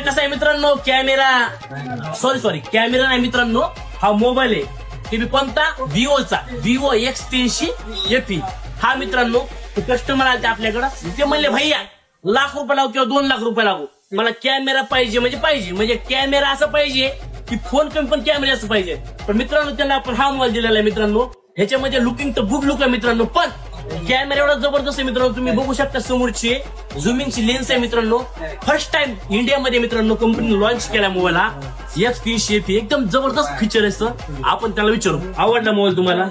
कसा आहे मित्रांनो, कॅमेरा नाही मित्रांनो, हा मोबाईल आहे. ते बी कोणता, विवोचा विवो X83 FE. हा मित्रांनो कस्टमर आले आपल्याकडं, ते म्हणले भैया लाख रुपये लागू किंवा 2 लाख रुपये लागू, मला कॅमेरा पाहिजे म्हणजे कॅमेरा असं पाहिजे की फोन कमी पण कॅमेरा असं पाहिजे. पण मित्रांनो त्यांना आपण हा मोबाईल दिलेला आहे मित्रांनो. ह्याच्यामध्ये लुकिंग तर गुड लुक आहे मित्रांनो, पण कॅमेरा एवढा जबरदस्त आहे मित्रांनो. तुम्ही बघू शकता समोरची झुमिंगची लेन्स आहे मित्रांनो. फर्स्ट टाइम इंडियामध्ये मित्रांनो कंपनी लॉन्च केला मोबाईल हा X83 FE. एकदम जबरदस्त फीचर असतं. आपण त्याला विचारू, आवडला मोबाईल तुम्हाला?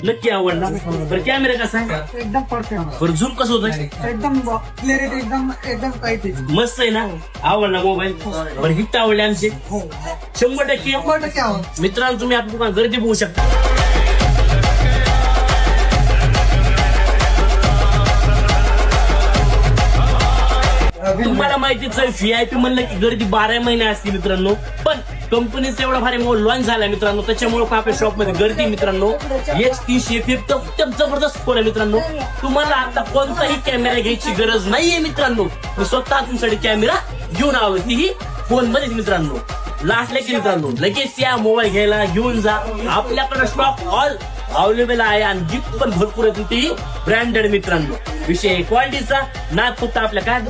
नक्की आवडला. बरं कॅमेरा कसा आहे? एकदम परफेक्ट. बरं झूम कसं होतं? एकदम क्लिअरिटी एकदम टाईट आहे. मस्त आहे ना, आवडला मोबाईल? बरं हिट आवडले आमचे 100% आवड. मित्रांनो. तुम्ही आपल्या दुकानात गर्दी बघू शकता. तुम्हाला माहितीच आहे VIP म्हणलं की गर्दी 12 महिने असते मित्रांनो. पण कंपनीचा एवढा भारी मोबाईल लॉन्च झाला मित्रांनो, त्याच्यामुळे आपल्या शॉप मध्ये गर्दी मित्रांनो. X83 FE एकदम जबरदस्त फोन आहे मित्रांनो. तुम्हाला आता कोणताही कॅमेरा घ्यायची गरज नाहीये मित्रांनो. मी स्वतः तुमच्यासाठी कॅमेरा घेऊन आलो, तीही फोन मध्येच मित्रांनो. लास्टला की मित्रांनो लगेच या मोबाईल घ्यायला घेऊन जा. आपल्याकडे स्टॉक ऑल अवेलेबल आहे आणि गिफ्ट पण भरपूर आहे. ती ब्रँडेड मित्रांनो. विषय क्वालिटीचा ना फक्त आपल्या काय